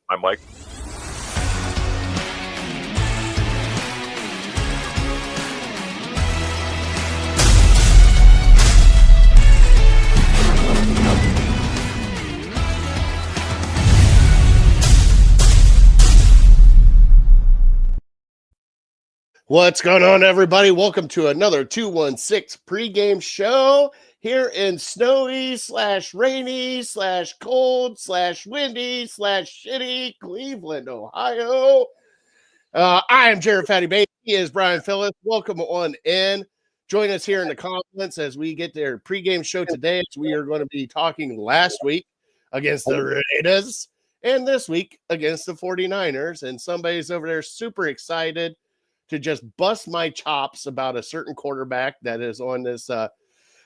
my mic. What's going on, everybody? Welcome to another 216 pregame show here in snowy / rainy / cold / windy / shitty Cleveland, Ohio. I am Jared Fatty Baby. He is Brian Phillips. Welcome on in. Join us here in the comments as we get their pregame show today. As we are going to be talking last week against the Raiders and this week against the 49ers. And somebody's over there super excited to just bust my chops about a certain quarterback that is on this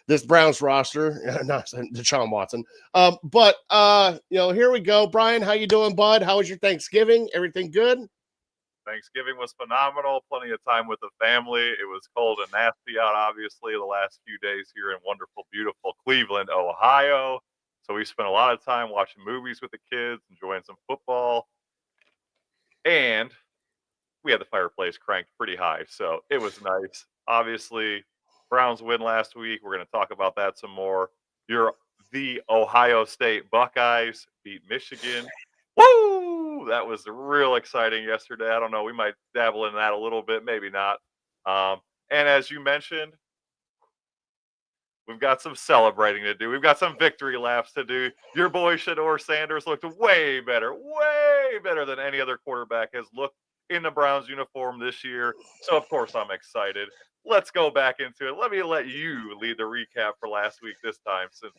this Browns roster, not Deshaun Watson. But here we go. Brian, how you doing, bud? How was your Thanksgiving? Everything good? Thanksgiving was phenomenal. Plenty of time with the family. It was cold and nasty out, obviously, the last few days here in wonderful, beautiful Cleveland, Ohio. So we spent a lot of time watching movies with the kids, enjoying some football. And we had the fireplace cranked pretty high, so it was nice. Obviously, Browns win last week. We're going to talk about that some more. The Ohio State Buckeyes beat Michigan. Woo! That was real exciting yesterday. I don't know. We might dabble in that a little bit, maybe not. And as you mentioned, we've got some celebrating to do. We've got some victory laps to do. Your boy Shedeur Sanders looked way better than any other quarterback has looked in the Browns uniform this year. So, of course, I'm excited. Let's go back into it. Let me let you lead the recap for last week this time since,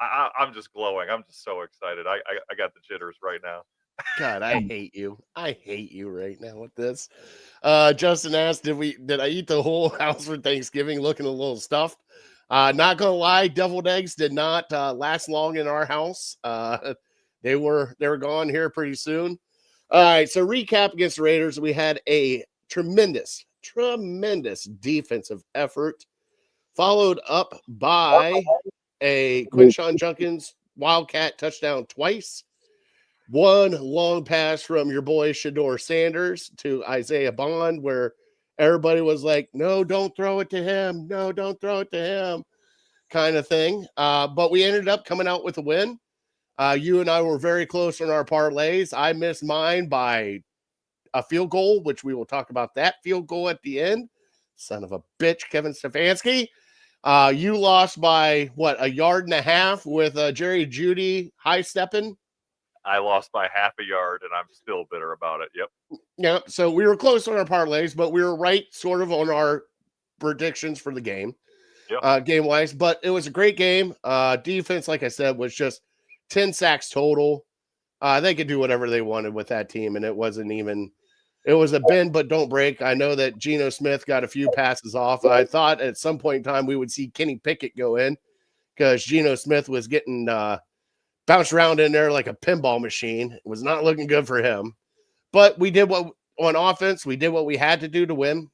I'm just glowing. I'm just so excited. I got the jitters right now. God, I hate you. I hate you right now with this. Justin asked, did I eat the whole house for Thanksgiving looking a little stuffed? Not gonna lie, deviled eggs did not last long in our house. They were gone here pretty soon. All right, so recap against the Raiders. We had a tremendous defensive effort, followed up by a Quinshon Judkins Wildcat touchdown twice. One long pass from your boy Shedeur Sanders to Isaiah Bond, where everybody was like, no, don't throw it to him. No, don't throw it to him, kind of thing. But we ended up coming out with a win. You and I were very close on our parlays. I missed mine by a field goal, which we will talk about that field goal at the end. Son of a bitch, Kevin Stefanski. You lost by, a yard and a half with Jerry Jeudy high-stepping? I lost by half a yard, and I'm still bitter about it. Yep. Yeah, so we were close on our parlays, but we were right sort of on our predictions for the game, game-wise. But it was a great game. Defense, like I said, was just 10 sacks total. They could do whatever they wanted with that team, and it was a bend but don't break. I know that Geno Smith got a few passes off. I thought at some point in time we would see Kenny Pickett go in because Geno Smith was getting bounced around in there like a pinball machine. It was not looking good for him. But we did on offense, we did what we had to do to win,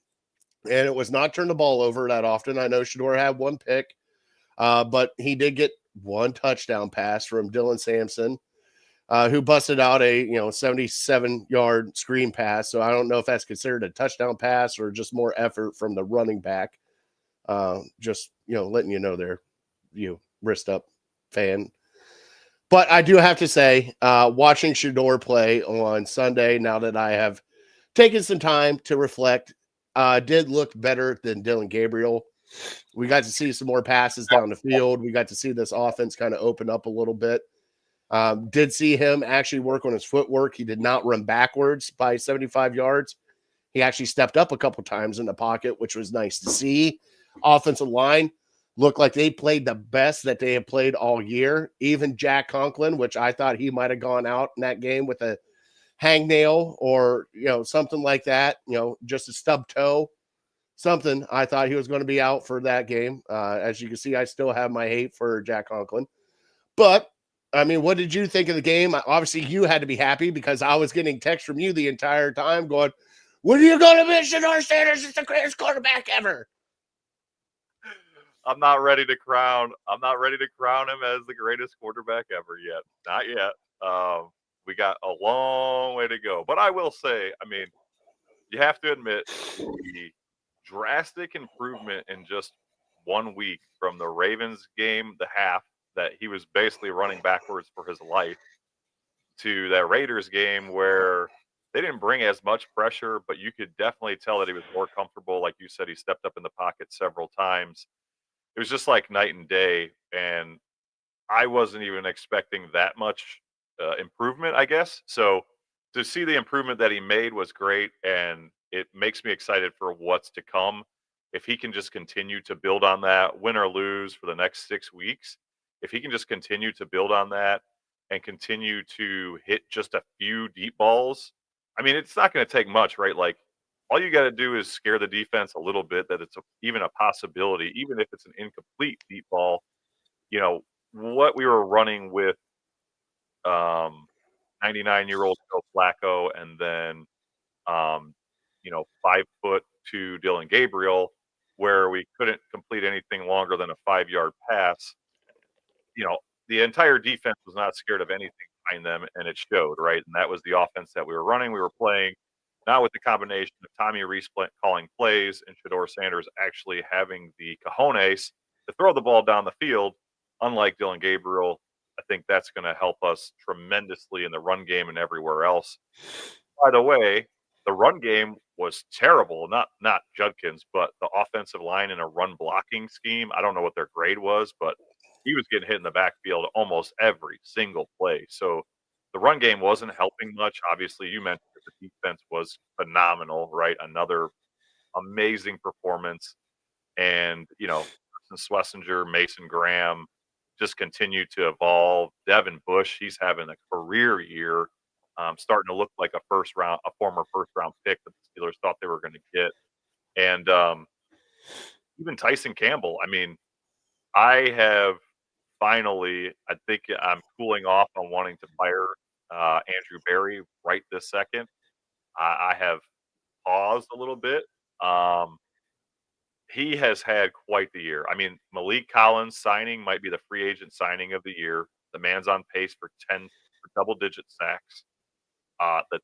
and it was not turn the ball over that often. I know Shedeur had one pick, but he did get one touchdown pass from Dylan Sampson, who busted out a 77-yard screen pass. So I don't know if that's considered a touchdown pass or just more effort from the running back. Just letting you know there, you wrist up fan. But I do have to say, watching Shedeur play on Sunday, now that I have taken some time to reflect, did look better than Dylan Gabriel. We got to see some more passes down the field. We got to see this offense kind of open up a little bit. Did see him actually work on his footwork. He did not run backwards by 75 yards. He actually stepped up a couple times in the pocket, which was nice to see. Offensive line looked like they played the best that they have played all year. Even Jack Conklin, which I thought he might have gone out in that game with a hangnail or, something like that, just a stub toe, something. I thought he was going to be out for that game. As you can see, I still have my hate for Jack Conklin. But, I mean, what did you think of the game? Obviously, you had to be happy because I was getting texts from you the entire time going, when are you going to miss Shedeur Sanders? It's the greatest quarterback ever. I'm not ready to crown him as the greatest quarterback ever yet. Not yet. We got a long way to go. But I will say, I mean, you have to admit the drastic improvement in just 1 week from the Ravens game, the half that he was basically running backwards for his life, to that Raiders game where they didn't bring as much pressure, but you could definitely tell that he was more comfortable. Like you said, he stepped up in the pocket several times. It was just like night and day. And I wasn't even expecting that much improvement, I guess. So to see the improvement that he made was great, and it makes me excited for what's to come. If he can just continue to build on that, win or lose for the next 6 weeks, if he can just continue to build on that and continue to hit just a few deep balls, I mean, it's not going to take much, right? Like, all you got to do is scare the defense a little bit that it's even a possibility, even if it's an incomplete deep ball. You know, what we were running with 99-year-old Joe Flacco and then, um, 5'2" Dylan Gabriel, where we couldn't complete anything longer than a 5-yard pass. The entire defense was not scared of anything behind them, and it showed, right? And that was the offense that we were running. We were playing now with the combination of Tommy Rees calling plays and Shedeur Sanders actually having the cojones to throw the ball down the field, unlike Dylan Gabriel. I think that's going to help us tremendously in the run game and everywhere else. By the way, the run game was terrible. Not Judkins, but the offensive line in a run blocking scheme. I don't know what their grade was, but he was getting hit in the backfield almost every single play. So the run game wasn't helping much. Obviously, you mentioned that the defense was phenomenal, right? Another amazing performance. And, Schlesinger, Mason Graham just continue to evolve. Devin Bush, he's having a career year, starting to look like a former first round pick that the Steelers thought they were going to get. And even Tyson Campbell. I mean, I have finally, I think I'm cooling off on wanting to fire Andrew Berry right this second. I have paused a little bit. He has had quite the year. I mean, Malik Collins signing might be the free agent signing of the year. The man's on pace for double-digit sacks. The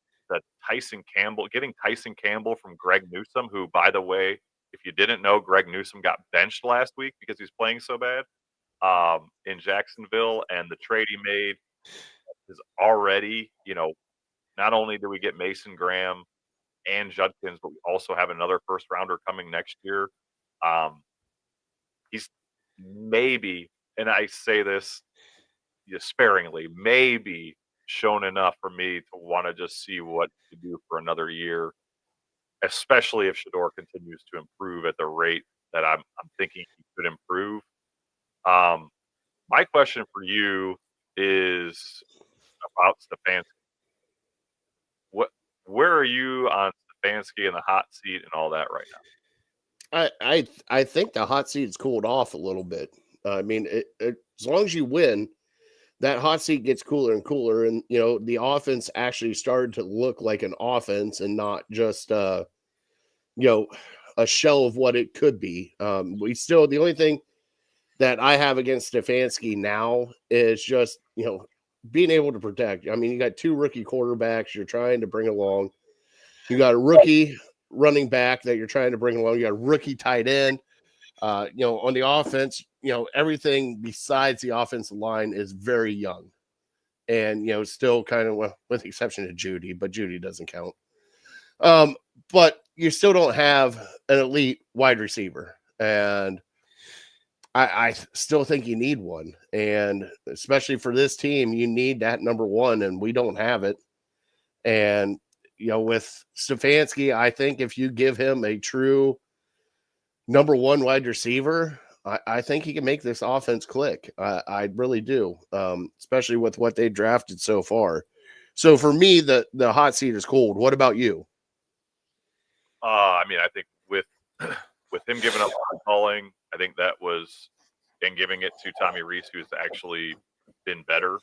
getting Tyson Campbell from Greg Newsome, who, by the way, if you didn't know, Greg Newsome got benched last week because he's playing so bad in Jacksonville, and the trade he made is already, not only do we get Mason Graham and Judkins, but we also have another first rounder coming next year. He's maybe, and I say this sparingly, maybe shown enough for me to want to just see what to do for another year, especially if Shedeur continues to improve at the rate that I'm thinking he could improve. My question for you is about Stefanski. Where are you on Stefanski and the hot seat and all that right now? I think the hot seat's cooled off a little bit. I mean, as long as you win, that hot seat gets cooler and cooler, and the offense actually started to look like an offense and not just a shell of what it could be. The only thing that I have against Stefanski now is just being able to protect. I mean, you got two rookie quarterbacks you're trying to bring along. You got a rookie running back that you're trying to bring along. You got a rookie tight end. On the offense, everything besides the offensive line is very young, and still kind of, well, with the exception of Judy, but Judy doesn't count. But you still don't have an elite wide receiver, and I still think you need one, and especially for this team, you need that number one, and we don't have it. And with Stefanski, I think if you give him a true number one wide receiver, I think he can make this offense click. I really do, especially with what they drafted so far. So for me, the hot seat is cold. What about you? I mean, I think with him giving up calling, I think that was, and giving it to Tommy Rees, who's actually been better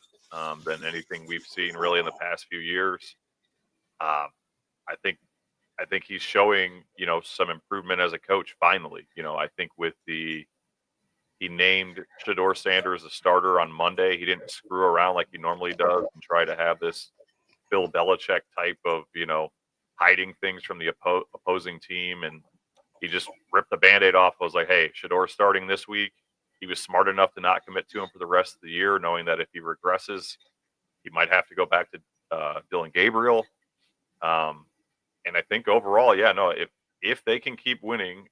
than anything we've seen really in the past few years. I think he's showing, some improvement as a coach. Finally, I think he named Shedeur Sanders a starter on Monday. He didn't screw around like he normally does and try to have this Bill Belichick type of, hiding things from the opposing team. And he just ripped the Band-Aid off. I was like, hey, Shedeur starting this week. He was smart enough to not commit to him for the rest of the year, knowing that if he regresses, he might have to go back to Dillon Gabriel. And I think overall, if they can keep winning,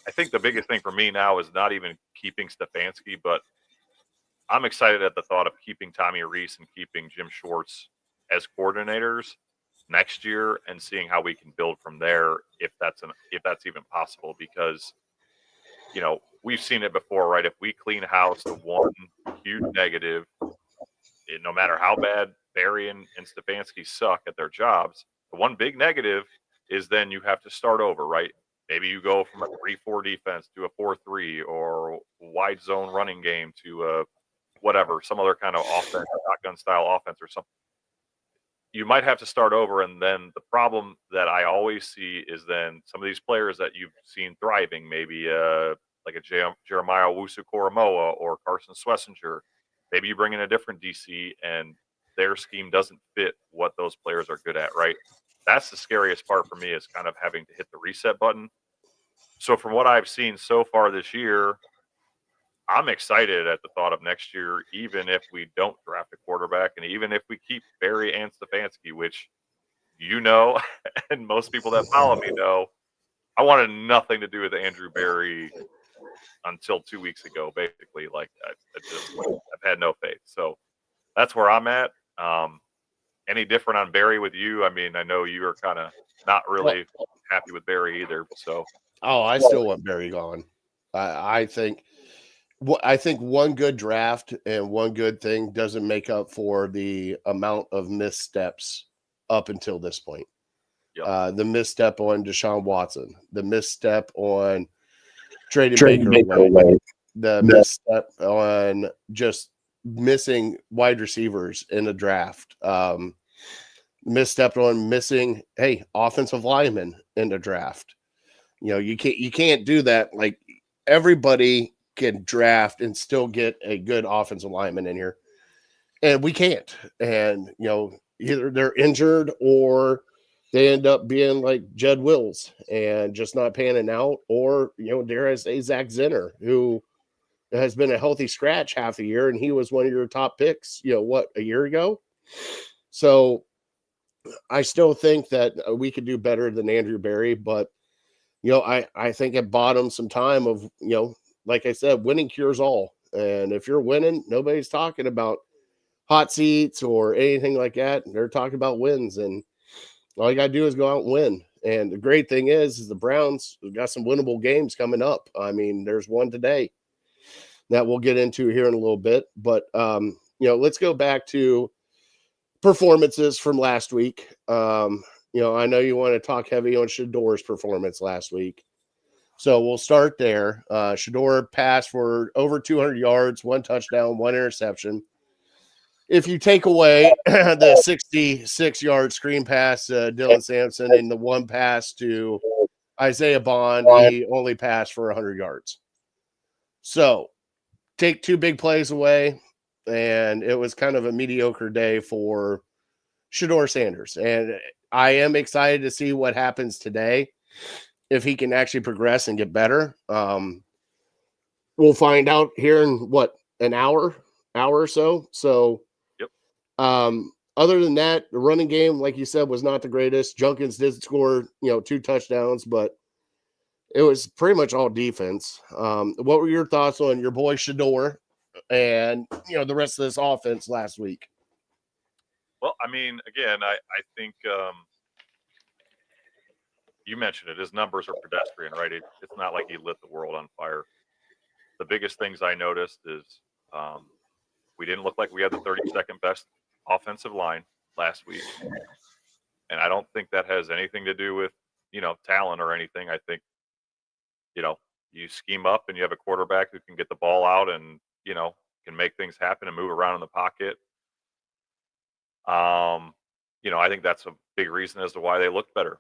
I think the biggest thing for me now is not even keeping Stefanski, but I'm excited at the thought of keeping Tommy Rees and keeping Jim Schwartz as coordinators next year and seeing how we can build from there if that's even possible, because we've seen it before, right? If we clean house the one huge negative, no matter how bad Barry and Stefanski suck at their jobs, the one big negative is then you have to start over, right? Maybe you go from a 3-4 defense to a 4-3 or wide zone running game to a whatever, some other kind of offense, shotgun style offense or something. You might have to start over, and then the problem that I always see is then some of these players that you've seen thriving, maybe like a Jeremiah Owusu-Koramoah or Carson Schlesinger, maybe you bring in a different DC and their scheme doesn't fit what those players are good at, right? That's the scariest part for me, is kind of having to hit the reset button. So from what I've seen so far this year, I'm excited at the thought of next year, even if we don't draft a quarterback and even if we keep Barry and Stefanski, which and most people that follow me know, I wanted nothing to do with Andrew Barry until 2 weeks ago, basically. Like, I've had no faith. So that's where I'm at. Any different on Barry with you? I mean, I know you are kind of not really happy with Barry either. So, I still want Barry gone. I think one good draft and one good thing doesn't make up for the amount of missteps up until this point. Yep. The misstep on Deshaun Watson, the misstep on trading Baker away, the misstep on just missing wide receivers in the draft, misstepped on missing offensive linemen in the draft. You can't do that. Like, everybody can draft and still get a good offensive lineman in here, and we can't. And either they're injured or they end up being like Jed Wills and just not panning out, or dare I say Zach Zenner, who has been a healthy scratch half a year, and he was one of your top picks, a year ago. So I still think that we could do better than Andrew Barry, but I think it bought him some time of, like I said, winning cures all. And if you're winning, nobody's talking about hot seats or anything like that. They're talking about wins, and all you got to do is go out and win. And the great thing is the Browns got some winnable games coming up. I mean, there's one today that we'll get into here in a little bit. But, let's go back to performances from last week. I know you want to talk heavy on Shedeur's performance last week. So we'll start there. Shedeur passed for over 200 yards, 1 touchdown, 1 interception. If you take away the 66-yard screen pass to Dylan Sampson and the 1 pass to Isaiah Bond, he only passed for 100 yards. So take 2 big plays away, and it was kind of a mediocre day for Shedeur Sanders. And I am excited to see what happens today, if he can actually progress and get better. We'll find out here in an hour or so. So, yep. Other than that, the running game, like you said, was not the greatest. Junkins did score, 2 touchdowns, but it was pretty much all defense. What were your thoughts on your boy Shedeur and, the rest of this offense last week? Well, I mean, again, I think you mentioned it. His numbers are pedestrian, right? It's not like he lit the world on fire. The biggest things I noticed is we didn't look like we had the 32nd best offensive line last week. And I don't think that has anything to do with, talent or anything. I think, you scheme up and you have a quarterback who can get the ball out and, can make things happen and move around in the pocket. I think that's a big reason as to why they looked better.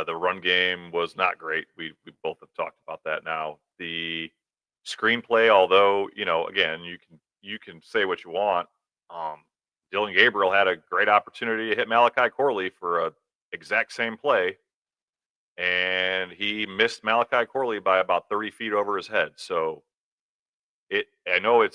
The run game was not great. We both have talked about that now. The screenplay, although, again, you can say what you want. Dylan Gabriel had a great opportunity to hit Malachi Corley for a exact same play, and he missed Malachi Corley by about 30 feet over his head. So I know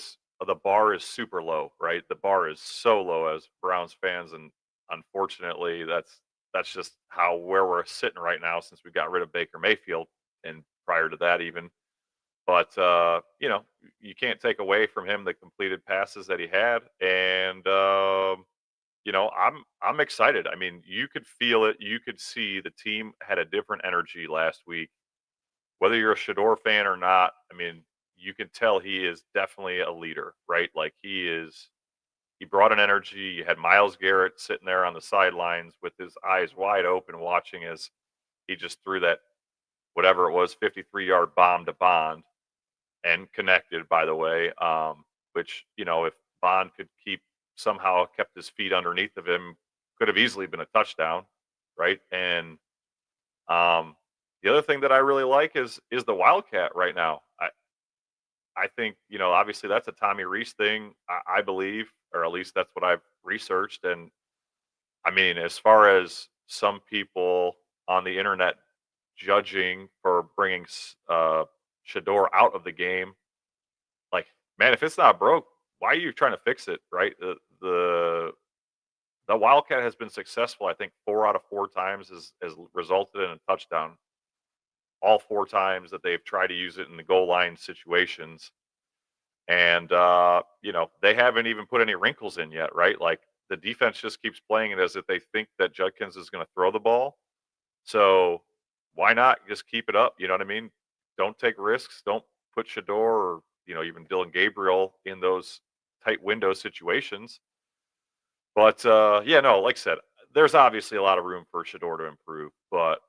the bar is super low, right? The bar is so low as Browns fans, and unfortunately, that's just where we're sitting right now since we got rid of Baker Mayfield, and prior to that even. But you can't take away from him the completed passes that he had, and I'm excited. I mean, you could feel it. You could see the team had a different energy last week. Whether you're a Shador fan or not, I mean, you can tell he is definitely a leader, right? Like he brought an energy. You had Myles Garrett sitting there on the sidelines with his eyes wide open, watching as he just threw that whatever it was, 53-yard bomb to Bond and connected, by the way. Which if Bond could somehow kept his feet underneath of him, could have easily been a touchdown, right? And the other thing that I really like is the Wildcat right now. I think obviously that's a Tommy Rees thing, I believe, or at least that's what I've researched. And I mean, as far as some people on the internet judging for bringing Shador out of the game, like, man, if it's not broke, why are you trying to fix it, right? The Wildcat has been successful. I think 4 out of 4 times has resulted in a touchdown. All 4 times that they've tried to use it in the goal line situations, and they haven't even put any wrinkles in yet, right? Like, the defense just keeps playing it as if they think that Judkins is going to throw the ball. So why not just keep it up? You know what I mean? Don't take risks. Don't put Shador or even Dylan Gabriel in those tight window situations. But like I said, there's obviously a lot of room for Shador to improve. But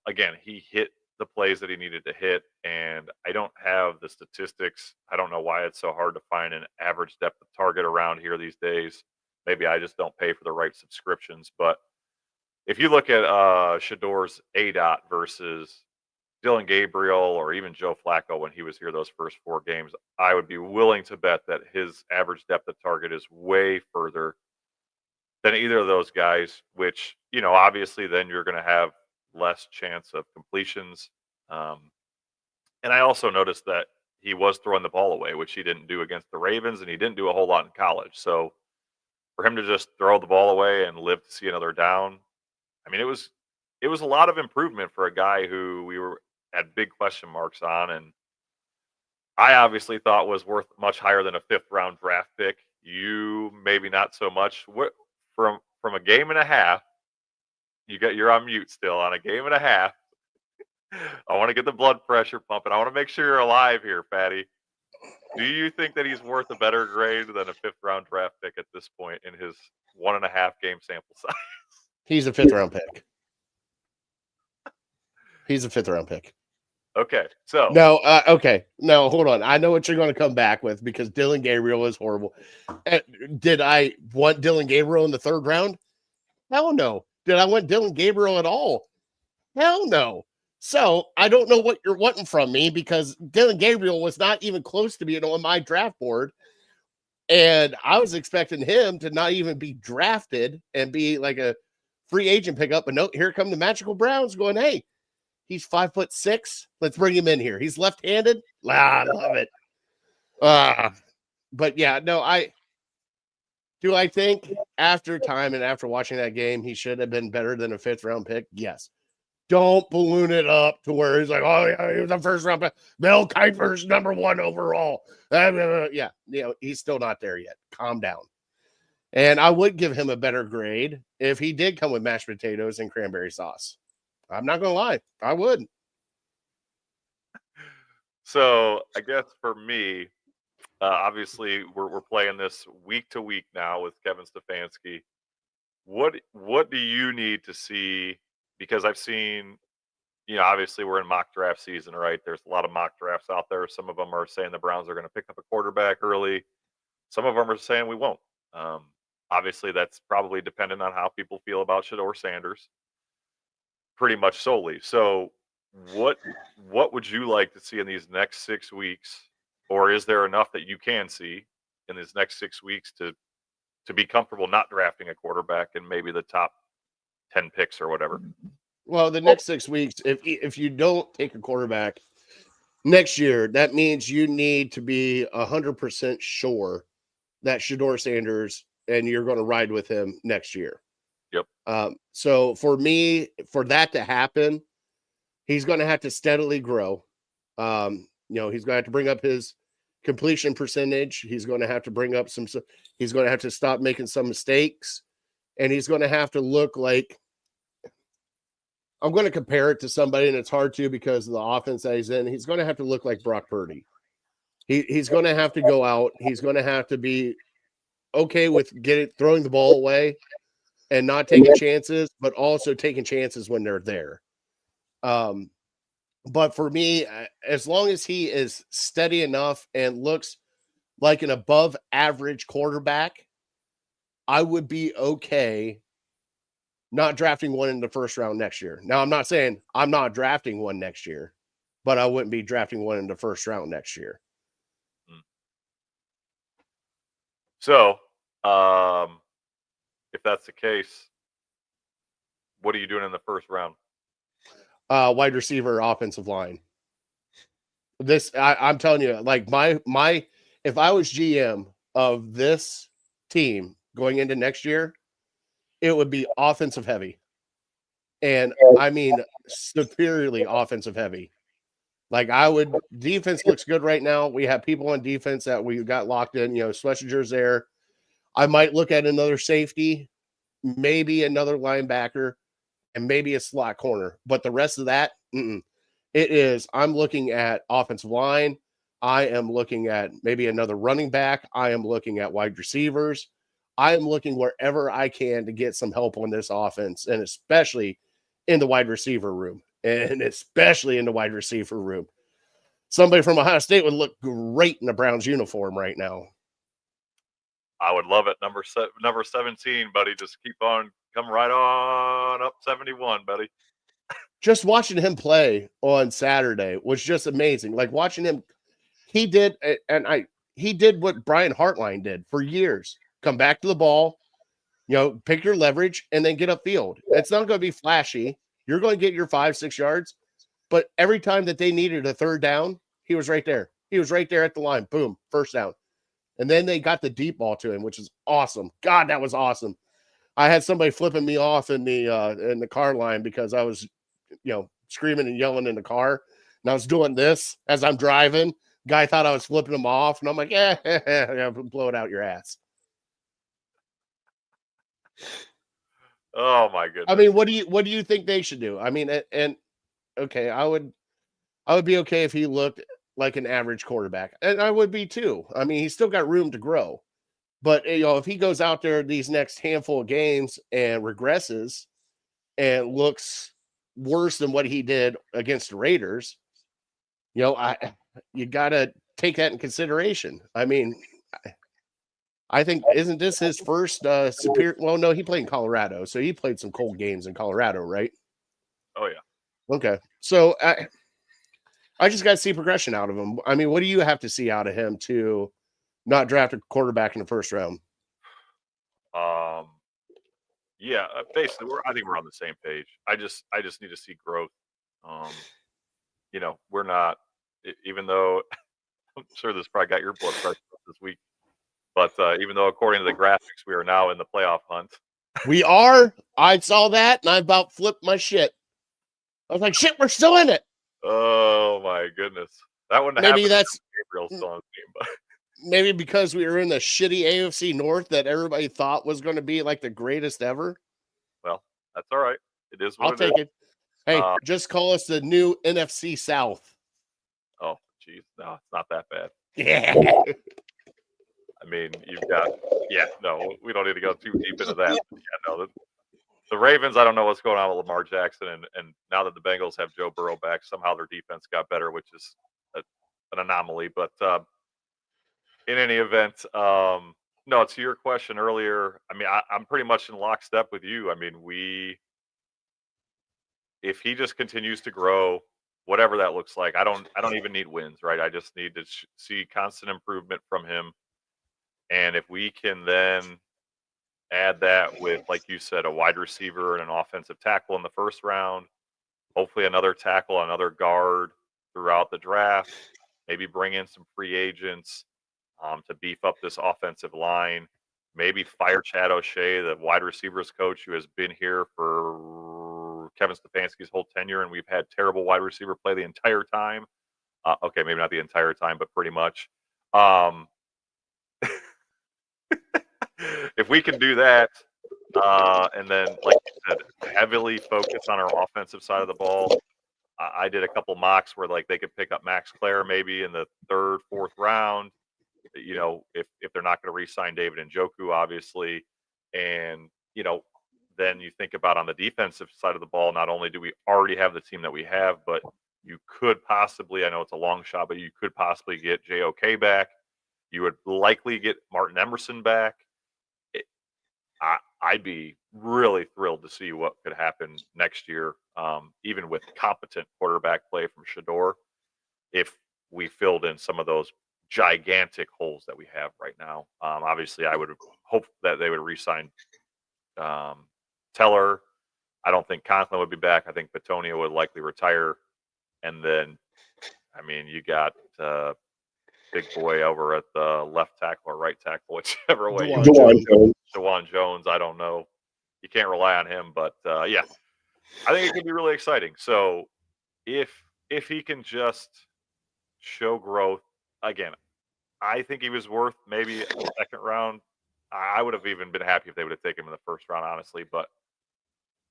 again, he hit the plays that he needed to hit, and I don't have the statistics. I don't know why it's so hard to find an average depth of target around here these days. Maybe I just don't pay for the right subscriptions. But if you look at Shador's ADOT versus Dylan Gabriel or even Joe Flacco when he was here those first 4 games, I would be willing to bet that his average depth of target is way further than either of those guys, which, obviously then you're going to have less chance of completions. And I also noticed that he was throwing the ball away, which he didn't do against the Ravens, and he didn't do a whole lot in college. So for him to just throw the ball away and live to see another down, I mean, it was a lot of improvement for a guy who had big question marks on, and I obviously thought was worth much higher than a 5th round draft pick. You maybe not so much. What from a game and a half? You're on mute still. On a game and a half, I want to get the blood pressure pumping. I want to make sure you're alive here, Patty. Do you think that he's worth a better grade than a 5th round draft pick at this point in his 1.5 game sample size? He's a 5th round pick. He's a 5th round pick. Okay, so no, hold on. I know what you're going to come back with because Dylan Gabriel is horrible. Did I want Dylan Gabriel in the 3rd round? Hell no. Did I want Dylan Gabriel at all? Hell no. So I don't know what you're wanting from me because Dylan Gabriel was not even close to being on my draft board. And I was expecting him to not even be drafted and be like a free agent pickup. But no, here come the Magical Browns going, hey, he's 5'6". Let's bring him in here. He's left-handed. I love it. But yeah, no, I think after time and after watching that game, he should have been better than a 5th round pick. Yes. Don't balloon it up to where he's like, oh yeah, he was a 1st round pick. Mel Kiper's number 1 overall. Yeah, he's still not there yet. Calm down. And I would give him a better grade if he did come with mashed potatoes and cranberry sauce. I'm not going to lie. I would. So I guess for me, obviously we're playing this week to week now with Kevin Stefanski. What do you need to see? Because I've seen, obviously we're in mock draft season, right? There's a lot of mock drafts out there. Some of them are saying the Browns are going to pick up a quarterback early. Some of them are saying we won't. Obviously, that's probably dependent on how people feel about Shador Sanders, pretty much solely. So, what would you like to see in these next 6 weeks, or is there enough that you can see in these next 6 weeks to to be comfortable not drafting a quarterback in maybe the top 10 picks or whatever. Well, the next 6 weeks, if you don't take a quarterback next year, that means you need to be 100% sure that Shedeur Sanders and you're going to ride with him next year. Yep. So for me, for that to happen, he's going to have to steadily grow. He's going to have to bring up his completion percentage. He's going to have to bring up he's going to have to stop making some mistakes, and he's going to have to look like, I'm going to compare it to somebody, and it's hard to because of the offense that he's in. He's going to have to look like Brock Purdy. He's going to have to go out. He's going to have to be okay with throwing the ball away and not taking chances, but also taking chances when they're there. But for me, as long as he is steady enough and looks like an above average quarterback, I would be okay not drafting one in the first round next year. Now, I'm not saying I'm not drafting one next year, but I wouldn't be drafting one in the first round next year. So, if that's the case, what are you doing in the first round? Wide receiver, offensive line. I'm telling you, like if I was GM of this team going into next year, it would be offensive heavy. And I mean, superiorly offensive heavy. Like defense looks good right now. We have people on defense that we got locked in, Schlesinger's there. I might look at another safety, maybe another linebacker, and maybe a slot corner. But the rest of that, I'm looking at offensive line. I am looking at maybe another running back. I am looking at wide receivers. I am looking wherever I can to get some help on this offense, and especially in the wide receiver room. Somebody from Ohio State would look great in the Browns uniform right now. I would love it. Number 17, buddy. Just keep on, come right on up 71, buddy. Just watching him play on Saturday was just amazing. Like watching him, he did what Brian Hartline did for years. Come back to the ball, pick your leverage, and then get upfield. It's not going to be flashy. You're going to get your 5-6 yards, but every time that they needed a third down, he was right there. He was right there at the line. Boom, first down. And then they got the deep ball to him, which is awesome. God, that was awesome. I had somebody flipping me off in the car line because I was, screaming and yelling in the car, and I was doing this as I'm driving. Guy thought I was flipping him off, and I'm like, yeah, blow it out your ass. Oh my goodness. I mean, what do you think they should do? I mean, and okay, I would be okay if he looked like an average quarterback, and I would be too. I mean, he's still got room to grow, but if he goes out there these next handful of games and regresses and looks worse than what he did against the Raiders, you got to take that in consideration. I mean, I think, isn't this his first superior? Well, no, he played in Colorado, so he played some cold games in Colorado, right? Oh yeah. Okay, so I just got to see progression out of him. I mean, what do you have to see out of him to not draft a quarterback in the first round? Yeah, basically, I think we're on the same page. I just need to see growth. We're not, even though I'm sure this probably got your blood pressure up this week, but even though according to the graphics, we are now in the playoff hunt. We are. I saw that, and I about flipped my shit. I was like, shit, we're still in it. Oh my goodness. That wouldn't happen. Maybe that's Gabriel's still on the team, but maybe because we were in the shitty AFC North that everybody thought was going to be like the greatest ever. Well, that's all right. It is what I'll take it. Hey, just call us the new NFC South. Oh, geez. No, it's not that bad. Yeah. I mean, we don't need to go too deep into that. The Ravens, I don't know what's going on with Lamar Jackson, and now that the Bengals have Joe Burrow back, somehow their defense got better, which is an anomaly. But in any event, no, to your question earlier, I mean, I'm pretty much in lockstep with you. I mean, if he just continues to grow, whatever that looks like, I don't even need wins, right? I just need to see constant improvement from him. And if we can then Add that with, like you said, a wide receiver and an offensive tackle in the first round. Hopefully another tackle, another guard throughout the draft. Maybe bring in some free agents to beef up this offensive line. Maybe fire Chad O'Shea, the wide receivers coach who has been here for Kevin Stefanski's whole tenure, and we've had terrible wide receiver play the entire time. Okay, maybe not the entire time, but pretty much. If we can do that, and then, like you said, heavily focus on our offensive side of the ball. I did a couple mocks where like they could pick up Max Clare maybe in the third, fourth round. You know, if they're not going to re-sign David Njoku, obviously, and then you think about on the defensive side of the ball. Not only do we already have the team that we have, but you could possibly, I know it's a long shot, but you could possibly get JOK back. You would likely get Martin Emerson back. I'd be really thrilled to see what could happen next year, even with competent quarterback play from Shedeur, if we filled in some of those gigantic holes that we have right now. Obviously, I would hope that they would re-sign Teller. I don't think Conklin would be back. I think Bitonio would likely retire. And then, I mean, you got big boy over at the left tackle or right tackle, whichever way. Juwan Jones. I don't know. You can't rely on him, but yeah, I think it could be really exciting. So if he can just show growth again, I think he was worth maybe a second round. I would have even been happy if they would have taken him in the first round, honestly. But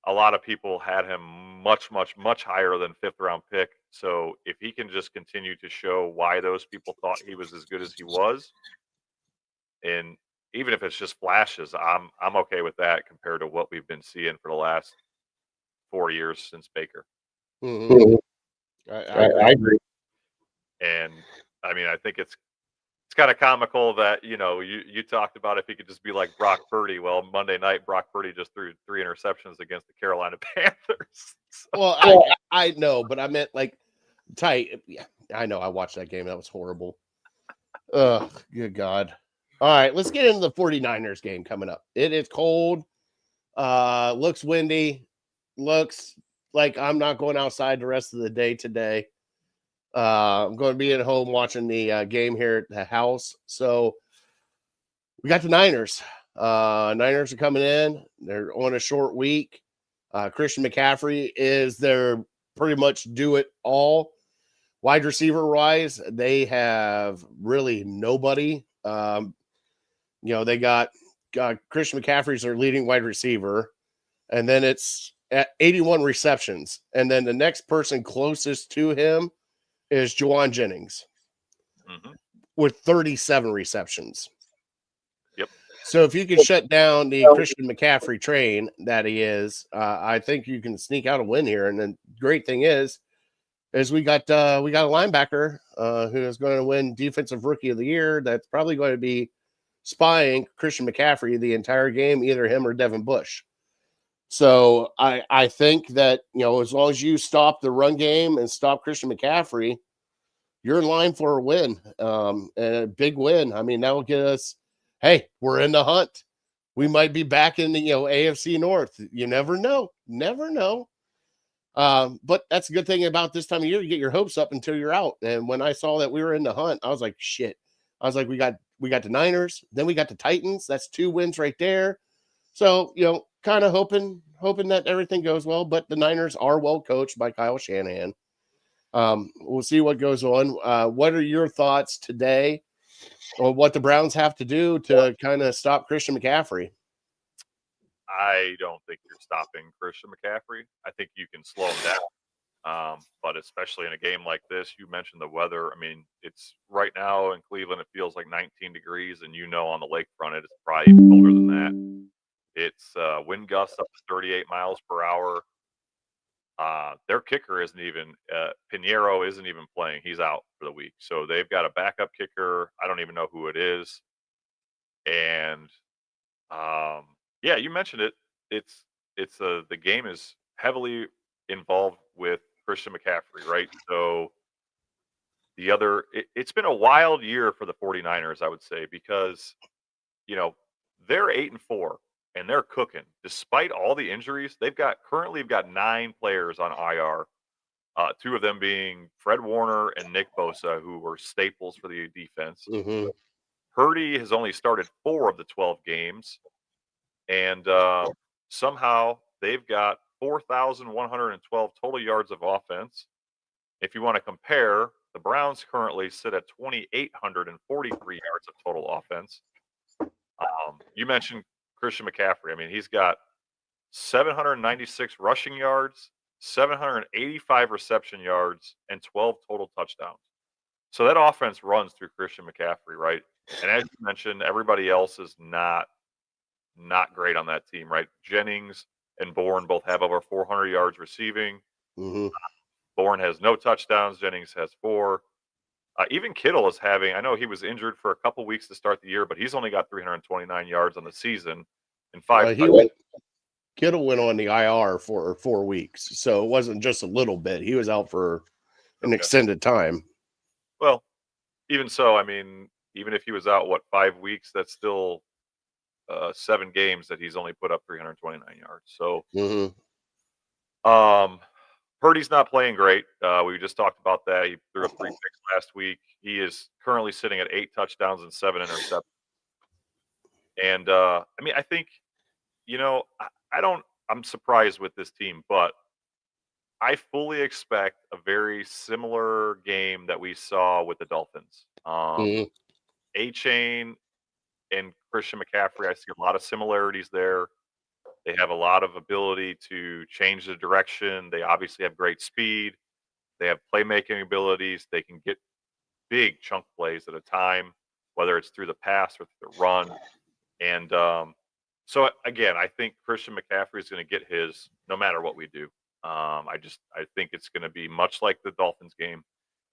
a lot of people had him much, much, much higher than fifth round pick. So if he can just continue to show why those people thought he was as good as he was, and even if it's just flashes, I'm okay with that compared to what we've been seeing for the last 4 years since Baker. Mm-hmm. I agree. And I mean, I think it's kind of comical that you talked about if he could just be like Brock Purdy. Well, Monday night Brock Purdy just threw 3 interceptions against the Carolina Panthers. Well, I know, but I meant like tight. Yeah, I know. I watched that game. That was horrible. Oh, good God. All right, let's get into the 49ers game coming up. It is cold. Looks windy. Looks like I'm not going outside the rest of the day today. I'm going to be at home watching the game here at the house. So we got the Niners. Niners are coming in. They're on a short week. Christian McCaffrey is their pretty much do it all. Wide receiver wise, they have really nobody. They got Christian McCaffrey's their leading wide receiver, and then it's at 81 receptions. And then the next person closest to him is Juwan Jennings with 37 receptions. Yep. So if you can shut down the Christian McCaffrey train that he is, I think you can sneak out a win here. And then great thing is we got a linebacker who is going to win Defensive Rookie of the Year. That's probably going to be spying Christian McCaffrey the entire game, either him or Devin Bush. So I think that, as long as you stop the run game and stop Christian McCaffrey, you're in line for a win, and a big win. I mean, that will get us, hey, we're in the hunt. We might be back in the, AFC North. You never know. Never know. But that's a good thing about this time of year. You get your hopes up until you're out. And when I saw that we were in the hunt, I was like, shit. I was like, we got the Niners, then we got the Titans. That's 2 wins right there. So, kind of hoping that everything goes well, but the Niners are well coached by Kyle Shanahan. We'll see what goes on. What are your thoughts today on what the Browns have to do to kind of stop Christian McCaffrey? I don't think you're stopping Christian McCaffrey. I think you can slow him down. But especially in a game like this, you mentioned the weather. I mean, it's right now in Cleveland, it feels like 19 degrees, and on the lakefront, it's probably even colder than that. It's wind gusts up to 38 miles per hour. Their kicker isn't even Pinheiro isn't even playing. He's out for the week. So they've got a backup kicker. I don't even know who it is. And yeah, you mentioned it. It's the game is heavily involved with Christian McCaffrey, right? So it's been a wild year for the 49ers, I would say, because they're 8-4. and they're cooking. Despite all the injuries, they've got 9 players on IR. 2 of them being Fred Warner and Nick Bosa, who were staples for the defense. Mm-hmm. Purdy has only started 4 of the 12 games, and somehow they've got 4,112 total yards of offense. If you want to compare, the Browns currently sit at 2,843 yards of total offense. You mentioned Christian McCaffrey. I mean, he's got 796 rushing yards, 785 reception yards, and 12 total touchdowns. So that offense runs through Christian McCaffrey, right? And as you mentioned, everybody else is not great on that team, right? Jennings and Bourne both have over 400 yards receiving. Mm-hmm. Bourne has no touchdowns. Jennings has 4. Even Kittle is having, I know he was injured for a couple weeks to start the year, but he's only got 329 yards on the season and 5 Kittle went on the IR for 4 weeks, so it wasn't just a little bit. He was out for an extended time. Well, even so, I mean, even if he was out, 5 weeks, that's still 7 games that he's only put up 329 yards. So, Purdy's not playing great. We just talked about that. He threw up 3 picks last week. He is currently sitting at 8 touchdowns and 7 interceptions. And I mean, I think, I'm surprised with this team, but I fully expect a very similar game that we saw with the Dolphins. A-Chain and Christian McCaffrey, I see a lot of similarities there. They have a lot of ability to change the direction. They obviously have great speed. They have playmaking abilities. They can get big chunk plays at a time, whether it's through the pass or through the run. And so, again, I think Christian McCaffrey is going to get his no matter what we do. I think it's going to be much like the Dolphins game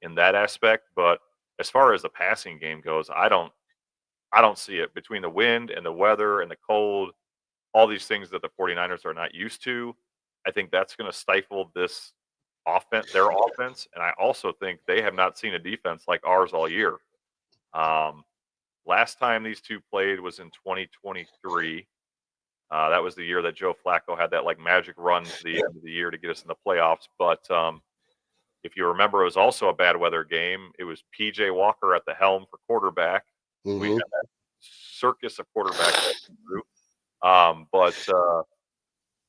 in that aspect. But as far as the passing game goes, I don't see it. Between the wind and the weather and the cold, all these things that the 49ers are not used to, I think that's going to stifle this offense, their offense. And I also think they have not seen a defense like ours all year. Last time these two played was in 2023. That was the year that Joe Flacco had that magic run to the end of the year to get us in the playoffs. But if you remember, it was also a bad weather game. It was PJ Walker at the helm for quarterback. We had that circus of quarterbacks through. But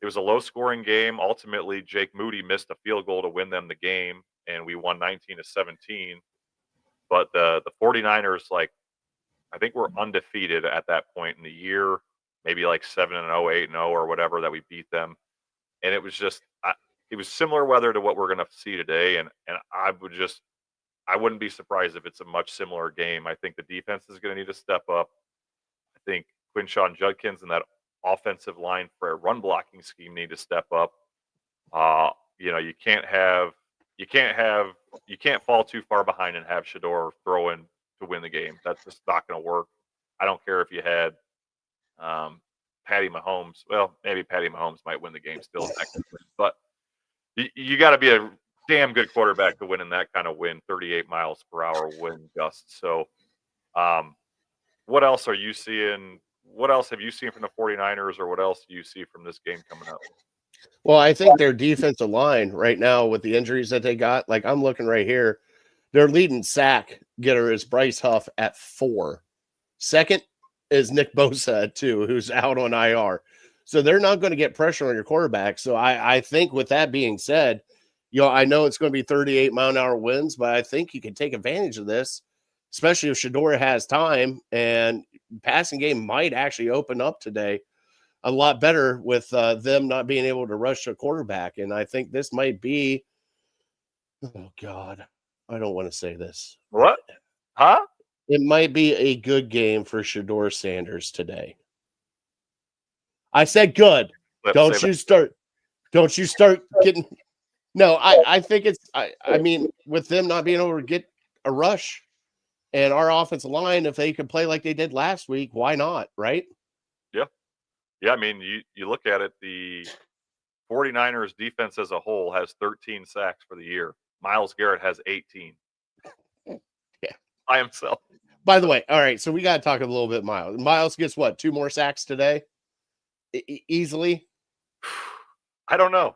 it was a low-scoring game. Ultimately, Jake Moody missed a field goal to win them the game, and we won 19-17. But the 49ers, I think we're undefeated at that point in the year, maybe 7-0, 8-0, or whatever that we beat them. And it was just it was similar weather to what we're going to see today, and I wouldn't be surprised if it's a much similar game. I think the defense is going to need to step up. I think Quinshon Judkins and that offensive line for a run blocking scheme need to step up. You can't fall too far behind and have Shedeur throw in to win the game. That's just not going to work. I don't care if you had Patty Mahomes. Well, maybe Patty Mahomes might win the game still, but you got to be a damn good quarterback to win in that kind of wind, 38 miles per hour wind gusts. So, what else are you seeing? What else have you seen from the 49ers, or what else do you see from this game coming up? Well, I think their defensive line right now with the injuries that they got, I'm looking right here, their leading sack getter is Bryce Huff at 4. Second is Nick Bosa at 2, who's out on IR. So they're not going to get pressure on your quarterback. So I think with that being said, I know it's going to be 38-mile-an-hour winds, but I think you can take advantage of this, especially if Shedeur has time, and passing game might actually open up today a lot better with them not being able to rush a quarterback. And I think this might be, oh God, I don't want to say this. What? Huh? It might be a good game for Shedeur Sanders today. I said good. Don't you start getting. No, I think it's. I mean, with them not being able to get a rush, and our offensive line, if they could play like they did last week, why not? Right? Yeah. I mean, you look at it. The 49ers defense as a whole has 13 sacks for the year. Myles Garrett has 18. Yeah, by himself. By the way, all right. So we got to talk a little bit. Myles gets what? 2 more sacks today. easily? I don't know.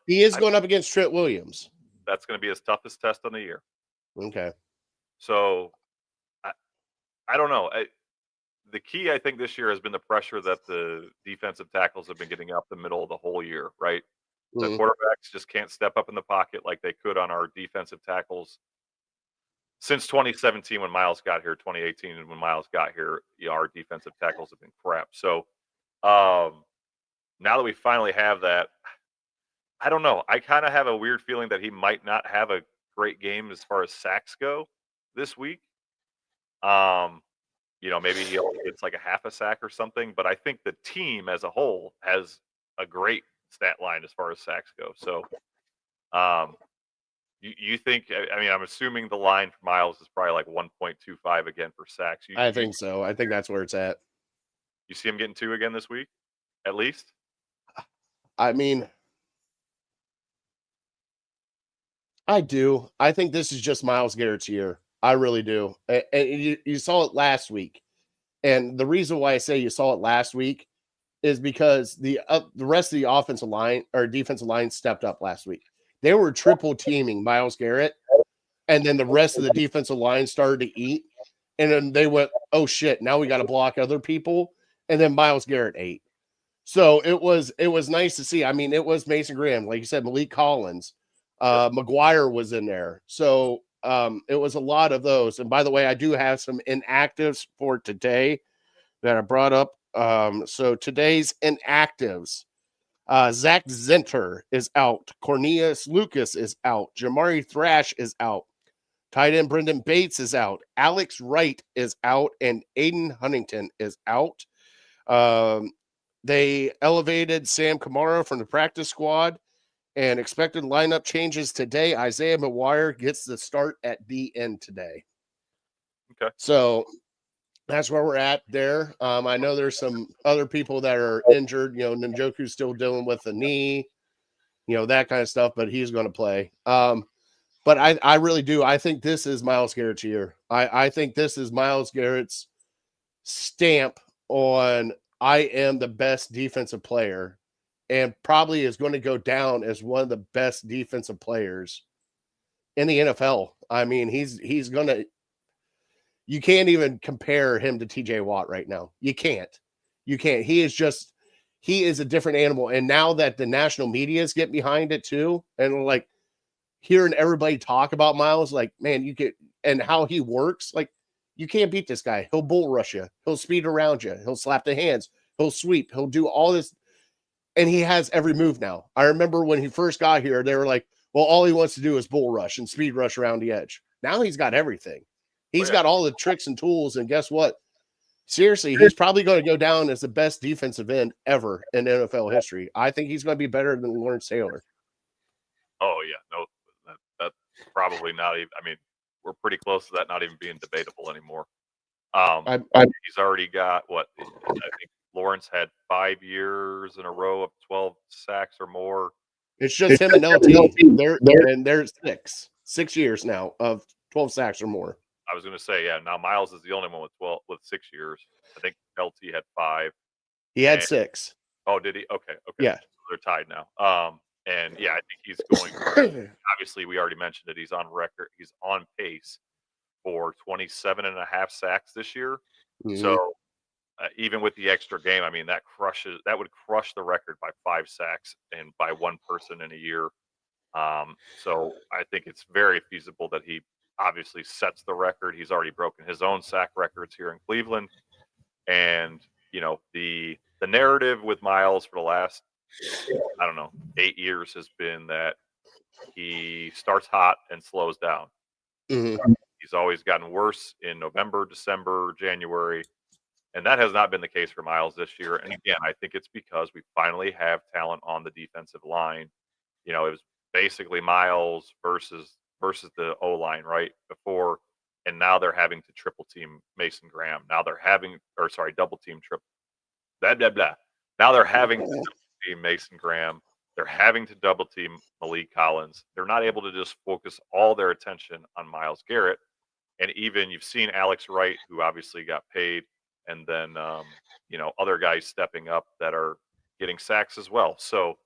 He is going up against Trent Williams. That's going to be his toughest test on the year. Okay. So I don't know. The key, I think, this year has been the pressure that the defensive tackles have been getting up the middle of the whole year, right? The quarterbacks just can't step up in the pocket like they could on our defensive tackles since 2017 when Miles got here, 2018 and when Miles got here, our defensive tackles have been crap. So now that we finally have that, I don't know. I kind of have a weird feeling that he might not have a great game as far as sacks go this week. Maybe he only gets like a half a sack or something, but I think the team as a whole has a great stat line as far as sacks go. So, you think? I mean, I'm assuming the line for Miles is probably like 1.25 again for sacks. I think so. I think that's where it's at. You see him getting 2 again this week, at least? I mean, I do. I think this is just Myles Garrett's year. I really do. And you saw it last week. And the reason why I say you saw it last week is because the rest of the offensive line or defensive line stepped up last week. They were triple teaming Myles Garrett, and then the rest of the defensive line started to eat. And then they went, oh shit, now we got to block other people. And then Myles Garrett ate. So it was nice to see. I mean, it was Mason Graham, like you said, Malik Collins, McGuire was in there. So it was a lot of those. And by the way, I do have some inactives for today that I brought up. So today's inactives, Zach Zenter is out. Cornelius Lucas is out. Jamari Thrash is out. Tight end Brendan Bates is out. Alex Wright is out. And Aiden Huntington is out. They elevated Sam Kamara from the practice squad. And expected lineup changes today. Isaiah McGuire gets the start at the end today. Okay. So that's where we're at there. I know there's some other people that are injured. Njoku's still dealing with the knee, that kind of stuff, but he's going to play. But I really do. I think this is Myles Garrett's year. I think this is Myles Garrett's stamp on I am the best defensive player, and probably is going to go down as one of the best defensive players in the NFL. I mean, he's going to, you can't even compare him to TJ Watt right now. You can't. He is a different animal. And now that the national media is getting behind it too, and like hearing everybody talk about Myles, like, man, and how he works, like, you can't beat this guy. He'll bull rush you. He'll speed around you. He'll slap the hands. He'll sweep. He'll do all this. And he has every move now. I remember when he first got here, they were like, well, all he wants to do is bull rush and speed rush around the edge. Now he's got everything. He's got all the tricks and tools. And guess what? Seriously, he's probably going to go down as the best defensive end ever in NFL history. I think he's going to be better than Lawrence Taylor. Oh, yeah. No, that's probably not even, I mean, we're pretty close to that not even being debatable anymore. He's already got, what, I think Lawrence had 5 years in a row of 12 sacks or more. It's just him and LT. They're 6 years now of 12 sacks or more. I was going to say, yeah. Now Myles is the only one with 6 years. I think LT had 5. He had 6. Oh, did he? Okay. Yeah, so they're tied now. And yeah, I think he's going. Obviously, we already mentioned it. He's on record. He's on pace for 27.5 sacks this year. Mm-hmm. So even with the extra game, I mean, that would crush the record by 5 sacks and by one person in a year. So I think it's very feasible that he obviously sets the record. He's already broken his own sack records here in Cleveland. And, the narrative with Myles for the last, 8 years has been that he starts hot and slows down. Mm-hmm. He's always gotten worse in November, December, January. And that has not been the case for Myles this year. And again, I think it's because we finally have talent on the defensive line. It was basically Myles versus the O-line right before, and now they're having to triple team Mason Graham. Now they're double team blah, blah, blah. Now they're having to double team Mason Graham. They're having to double team Malik Collins. They're not able to just focus all their attention on Myles Garrett. And even you've seen Alex Wright, who obviously got paid, and then other guys stepping up that are getting sacks as well. So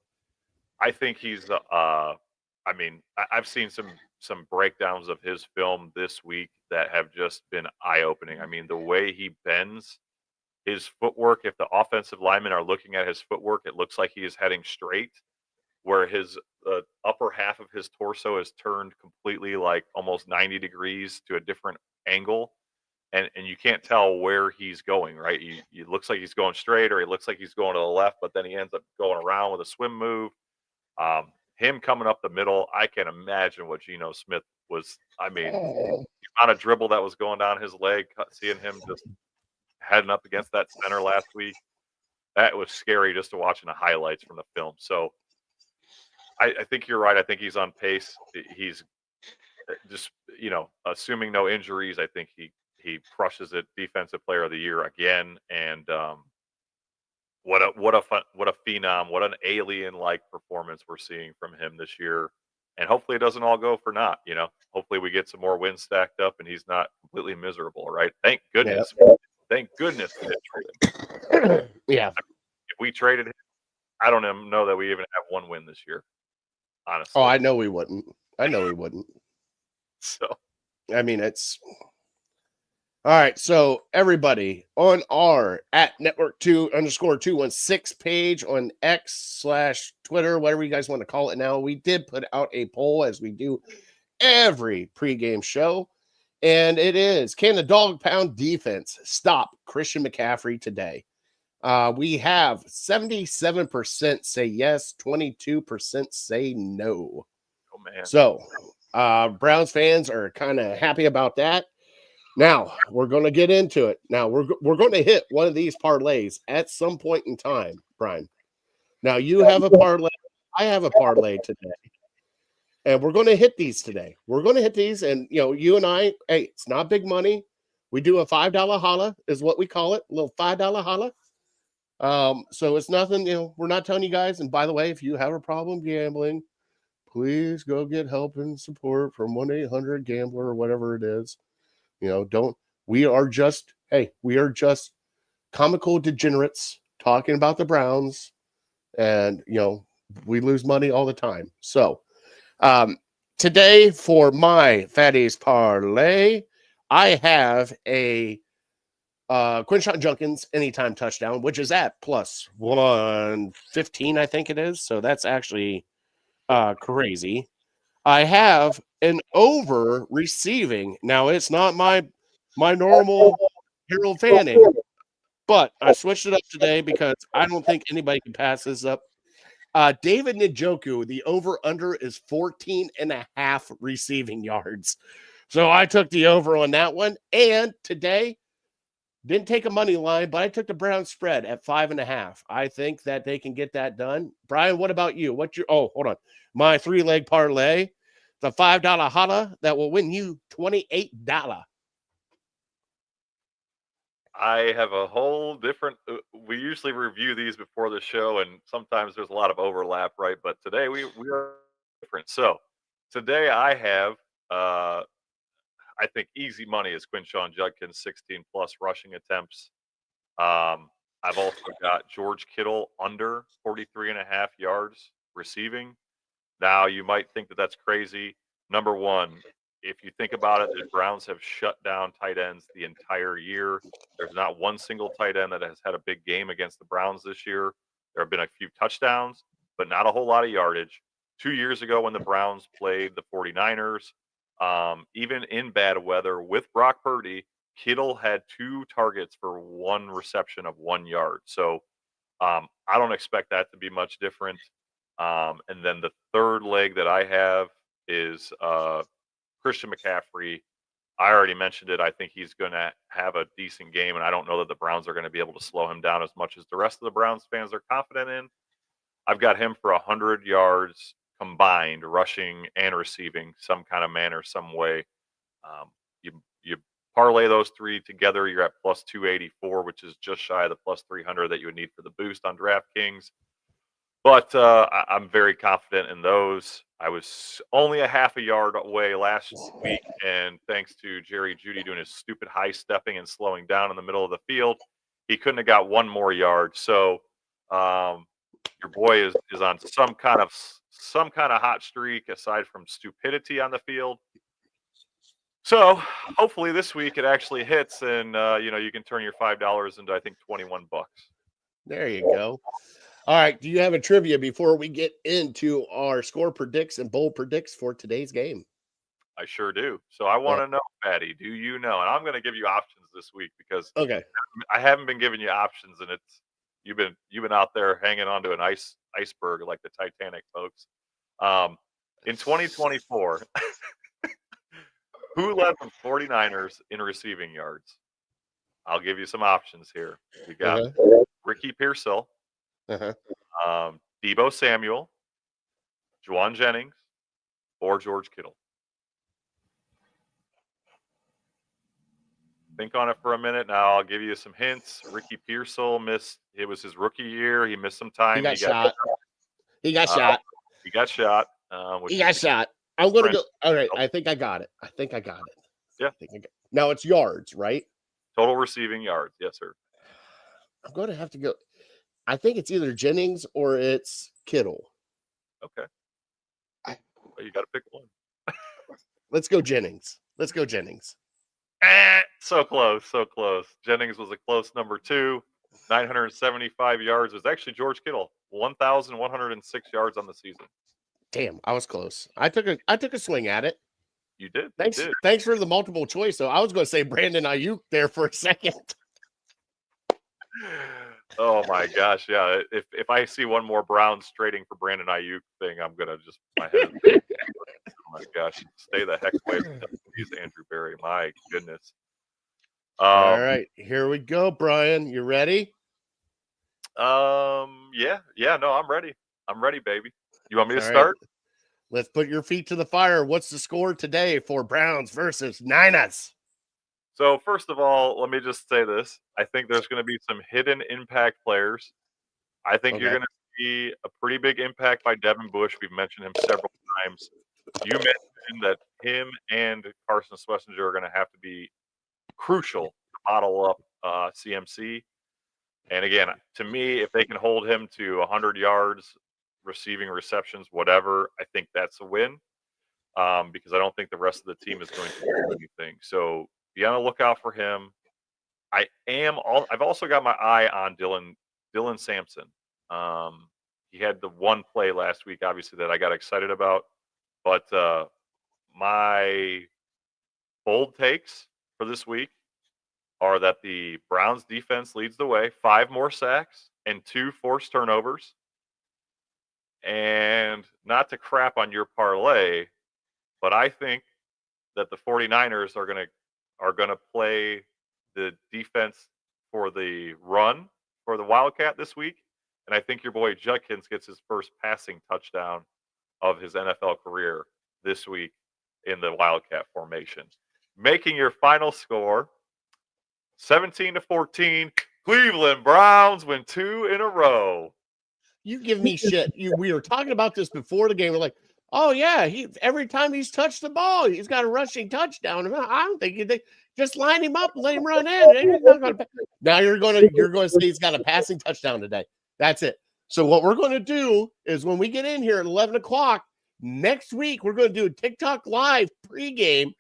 I think he's. I've seen some breakdowns of his film this week that have just been eye opening. I mean, the way he bends his footwork. If the offensive linemen are looking at his footwork, it looks like he is heading straight, where his upper half of his torso is turned completely, like almost 90 degrees to a different angle. And you can't tell where he's going, right? He looks like he's going straight, or he looks like he's going to the left, but then he ends up going around with a swim move. Him coming up the middle, I can imagine what Geno Smith was. I mean, the amount of dribble that was going down his leg, seeing him just heading up against that center last week, that was scary just to watching the highlights from the film. So I think you're right. I think he's on pace. He's just, assuming no injuries, I think he crushes it. Defensive Player of the Year again, and what a phenom, what an alien-like performance we're seeing from him this year. And hopefully it doesn't all go for naught. Hopefully we get some more wins stacked up and he's not completely miserable, right? Thank goodness. Yep. Thank goodness we didn't trade him. Yeah. If we traded him, I don't even know that we even have one win this year. Honestly. Oh, I know we wouldn't. So, I mean, it's all right. So everybody on our at network2_216 page on X/Twitter, whatever you guys want to call it now, we did put out a poll as we do every pregame show. And it is, can the dog pound defense stop Christian McCaffrey today? We have 77% say yes, 22% say no. oh man. So Browns fans are kind of happy about that. Now we're going to get into it. Now we're going to hit one of these parlays at some point in time, Brian. Now you have a parlay. I have a parlay today. And we're going to hit these today. We're going to hit these. And, you and I, hey, it's not big money. We do a $5 holla is what we call it. A little $5 holla. So it's nothing, we're not telling you guys. And by the way, if you have a problem gambling, please go get help and support from 1-800-GAMBLER or whatever it is. We are just comical degenerates talking about the Browns, and, we lose money all the time. So, today for my Fatties parlay, I have a Quinshon Judkins anytime touchdown, which is at plus 115, I think it is. So that's actually crazy. I have an over receiving. Now it's not my normal Harold Fanning, but I switched it up today because I don't think anybody can pass this up. David Njoku, the over-under is 14.5 receiving yards. So I took the over on that one. And today, didn't take a money line, but I took the Browns spread at 5.5. I think that they can get that done. Brian, what about you? Hold on. My 3-leg parlay, the $5 holla that will win you $28. I have a whole different. We usually review these before the show, and sometimes there's a lot of overlap, right? But today we are different. So today I have, I think easy money is Quinshon Judkins 16 plus rushing attempts. I've also got George Kittle under 43.5 yards receiving. Now you might think that that's crazy. Number one, if you think about it, the Browns have shut down tight ends the entire year. There's not one single tight end that has had a big game against the Browns this year. There have been a few touchdowns, but not a whole lot of yardage. 2 years ago when the Browns played the 49ers, even in bad weather with Brock Purdy, Kittle had 2 targets for 1 reception of 1 yard. So I don't expect that to be much different. And then the third leg that I have is Christian McCaffrey. I already mentioned it. I think he's going to have a decent game, and I don't know that the Browns are going to be able to slow him down as much as the rest of the Browns fans are confident in. I've got him for 100 yards combined, rushing and receiving, some kind of manner, some way. You parlay those 3 together, you're at plus 284, which is just shy of the plus 300 that you would need for the boost on DraftKings. But I'm very confident in those. I was only a half a yard away last week, and thanks to Jerry Jeudy doing his stupid high stepping and slowing down in the middle of the field, he couldn't have got one more yard. So your boy is on some kind of hot streak aside from stupidity on the field. So hopefully this week it actually hits, and you can turn your $5 into I think $21. There you go. All right. Do you have a trivia before we get into our score predicts and bowl predicts for today's game? I sure do. So I want to know, Patty, do you know? And I'm going to give you options this week because Okay. I haven't been giving you options, and you've been out there hanging onto an iceberg like the Titanic, folks. In 2024, who led the 49ers in receiving yards? I'll give you some options here. We got Ricky Pearsall, Deebo Samuel, Juwan Jennings, or George Kittle. Think on it for a minute. Now I'll give you some hints. Ricky Pearsall it was his rookie year. He missed some time. He got shot. He got shot. I'm going to go. All right. I think I got it. Yeah. Now it's yards, right? Total receiving yards. Yes, sir. I'm going to have to go. I think it's either Jennings or it's Kittle. Okay. Well, you got to pick one. Let's go Jennings. So close. Jennings was a close number 2. 975 yards. It was actually George Kittle. 1,106 yards on the season. Damn, I was close. I took a swing at it. You did. Thanks for the multiple choice. So I was going to say Brandon Ayuk there for a second. Oh my gosh, yeah. If I see one more Browns trading for Brandon Ayuk thing, I'm gonna just my head. Oh my gosh, stay the heck away from these Andrew Berry. My goodness. All right, here we go, Brian. You ready? Yeah. No, I'm ready. I'm ready, baby. You want me to start? Right. Let's put your feet to the fire. What's the score today for Browns versus Niners? So first of all, let me just say this. I think there's going to be some hidden impact players. I think you're going to see a pretty big impact by Devin Bush. We've mentioned him several times. You mentioned that him and Carson Schlesinger are going to have to be crucial to bottle up CMC. And again, to me, if they can hold him to 100 yards, receiving receptions, whatever, I think that's a win because I don't think the rest of the team is going to do anything. So be on the lookout for him. I've also got my eye on Dylan Sampson. He had the one play last week, obviously, that I got excited about. But my bold takes for this week are that the Browns defense leads the way, 5 more sacks and 2 forced turnovers. And not to crap on your parlay, but I think that the 49ers are going to play the defense for the run for the Wildcat this week. And I think your boy Judkins gets his first passing touchdown of his NFL career this week in the Wildcat formation. Making your final score 17-14. Cleveland Browns win 2 in a row. You give me shit. We were talking about this before the game. We're like, oh yeah, every time he's touched the ball, he's got a rushing touchdown. I don't think they just line him up and let him run in. Now you're going to say he's got a passing touchdown today. That's it. So what we're going to do is when we get in here at 11 o'clock next week, we're going to do a TikTok live pregame,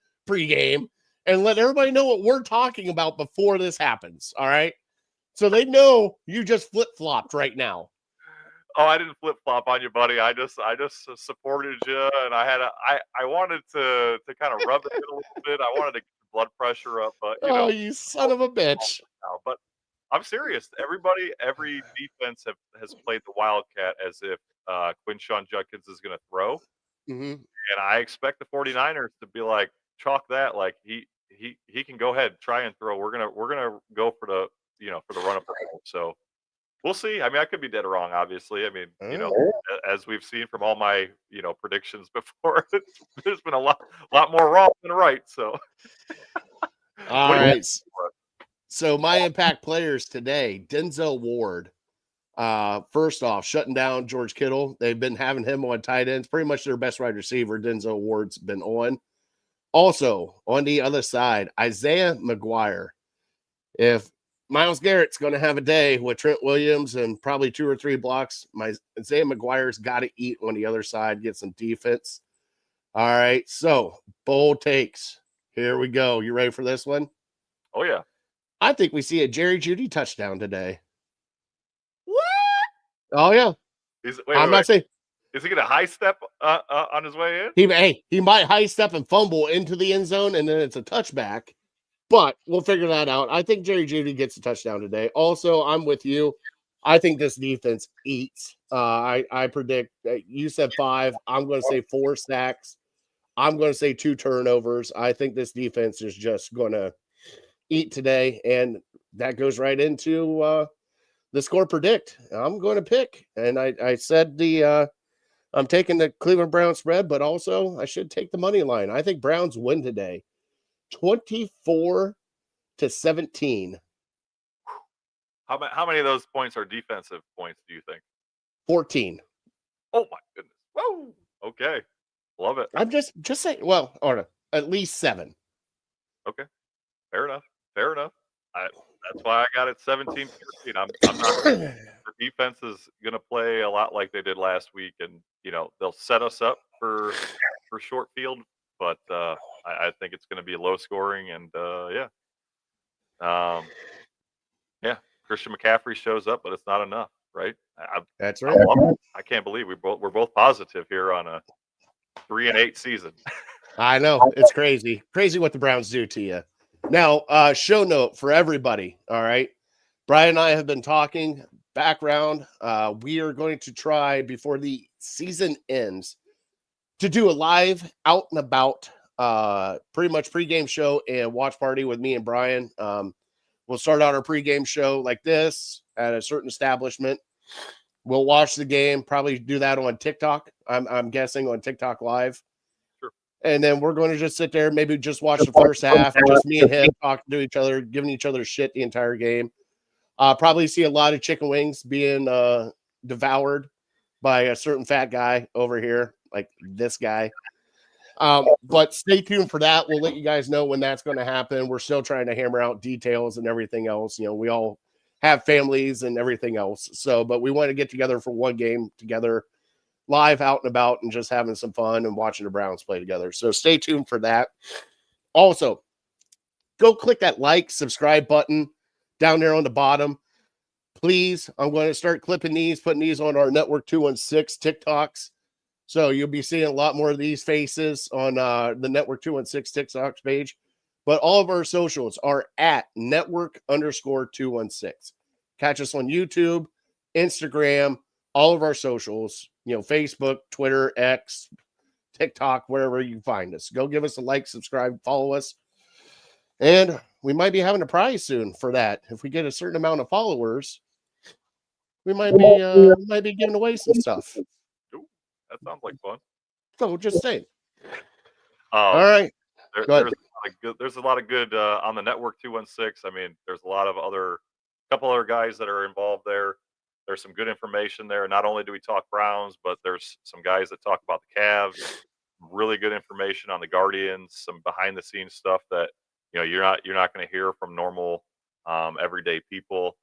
and let everybody know what we're talking about before this happens. All right. So they know you just flip-flopped right now. Oh, I didn't flip-flop on you, buddy. I just supported you, and I wanted to kind of rub it in a little bit. I wanted to get the blood pressure up, but you son of a bitch. But I'm serious. Every defense has played the Wildcat as if Quinshon Judkins is going to throw. Mm-hmm. And I expect the 49ers to be like, chalk that, like he can go ahead, try and throw. We're gonna go for the run up the field. So we'll see. I mean, I could be dead wrong, obviously. I mean, as we've seen from all my predictions before, there's been a lot more wrong than right. So all right. So my impact players today, Denzel Ward. First off, shutting down George Kittle. They've been having him on tight ends. Pretty much their best wide receiver, Denzel Ward's been on. Also, on the other side, Isaiah McGuire. If Myles Garrett's going to have a day with Trent Williams and probably 2 or 3 blocks. Isaiah McGuire's got to eat on the other side, get some defense. All right, so bold takes. Here we go. You ready for this one? Oh, yeah. I think we see a Jerry Jeudy touchdown today. What? Oh, yeah. I'm not saying. Is he going to high step on his way in? He might high step and fumble into the end zone, and then it's a touchback. But we'll figure that out. I think Jerry Jeudy gets a touchdown today. Also, I'm with you. I think this defense eats. I predict you said 5. I'm going to say 4 sacks. I'm going to say 2 turnovers. I think this defense is just going to eat today, and that goes right into the score predict. I'm going to pick, and I said I'm taking the Cleveland Browns spread, but also I should take the money line. I think Browns win today. 24-17. How many of those points are defensive points, do you think? 14. Oh, my goodness. Whoa. Okay. Love it. I'm just saying, well, or at least 7. Okay. Fair enough. That's why I got it 17-14. I'm not. The defense is going to play a lot like they did last week, and they'll set us up for short field. But I think it's going to be low scoring, and Christian McCaffrey shows up, but it's not enough, right? That's right. I can't believe we're both positive here on a 3-8 season. I know, it's crazy what the Browns do to you. Now, show note for everybody. All right, Brian and I have been talking background. We are going to try before the season ends to do a live out and about, pretty much pregame show and watch party with me and Brian. We'll start out our pregame show like this at a certain establishment. We'll watch the game, probably do that on TikTok. I'm guessing on TikTok Live. Sure. And then we're going to just sit there, maybe just watch the first half, just me and him talking to each other, giving each other shit the entire game. Probably see a lot of chicken wings being devoured by a certain fat guy over here, like this guy. But stay tuned for that. We'll let you guys know when that's going to happen. We're still trying to hammer out details and everything else. We all have families and everything else. So, but we want to get together for one game together, live out and about, and just having some fun and watching the Browns play together. So stay tuned for that. Also, go click that like, subscribe button down there on the bottom. Please, I'm going to start clipping these, putting these on our Network 216 TikToks. So you'll be seeing a lot more of these faces on the Network 216 TikTok page. But all of our socials are at Network_216. Catch us on YouTube, Instagram, all of our socials, Facebook, Twitter, X, TikTok, wherever you find us. Go give us a like, subscribe, follow us. And we might be having a prize soon for that. If we get a certain amount of followers, we might be giving away some stuff. That sounds like fun. So just saying. All right. There's a lot of good on the Network 216. I mean, there's a lot of couple other guys that are involved there. There's some good information there. Not only do we talk Browns, but there's some guys that talk about the Cavs. Really good information on the Guardians. Some behind the scenes stuff that you're not going to hear from normal everyday people.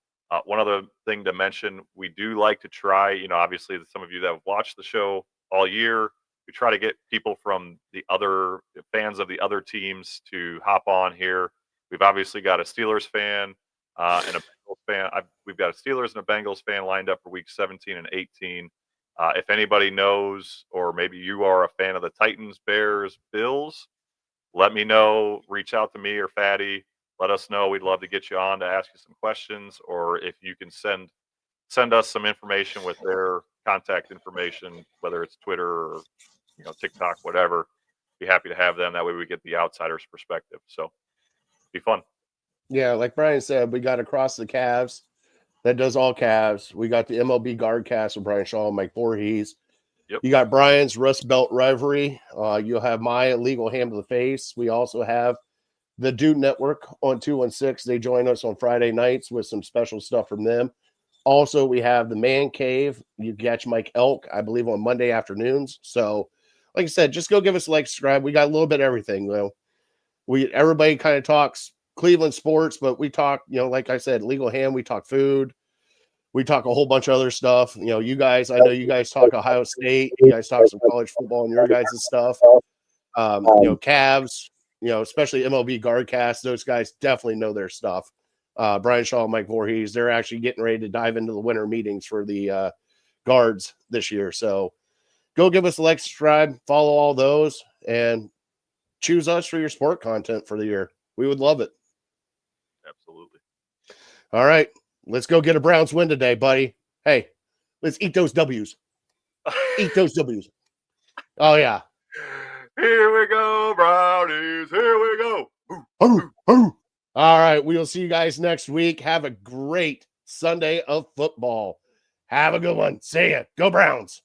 One other thing to mention, we do like to try. Obviously, some of you that have watched the show all year, we try to get people from the other fans of the other teams to hop on here. We've obviously got a Steelers fan and a Bengals fan. We've got a Steelers and a Bengals fan lined up for week 17 and 18. If anybody knows, or maybe you are a fan of the Titans, Bears, Bills, let me know. Reach out to me or Fatty. Let us know. We'd love to get you on to ask you some questions, or if you can send us some information with their contact information, whether it's Twitter or TikTok, whatever. Be happy to have them. That way we get the outsider's perspective. So be fun. Yeah, like Brian said, we got Across the Cavs that does all Cavs. We got the MLB Guard Cast with Brian Shaw and Mike Voorhees. Yep. You got Brian's Rust Belt Rivalry. You'll have my Illegal Ham to the Face. We also have the Dude Network on 216. They join us on Friday nights with some special stuff from them. Also, we have the Man Cave. You catch Mike Elk, I believe, on Monday afternoons. So, like I said, just go give us a like, subscribe. We got a little bit of everything. Everybody kind of talks Cleveland sports, but we talk, like I said, Legal Ham, we talk food. We talk a whole bunch of other stuff. You guys, I know you guys talk Ohio State. You guys talk some college football and your guys' stuff. Cavs, especially MLB Guardcast. Those guys definitely know their stuff. Brian Shaw and Mike Voorhees, they're actually getting ready to dive into the winter meetings for the guards this year. So go give us a like, subscribe, follow all those, and choose us for your sport content for the year. We would love it. Absolutely. All right. Let's go get a Browns win today, buddy. Hey, let's eat those W's. Eat those W's. Oh, yeah. Here we go, Brownies. Here we go. All right. We will see you guys next week. Have a great Sunday of football. Have a good one. See ya. Go Browns.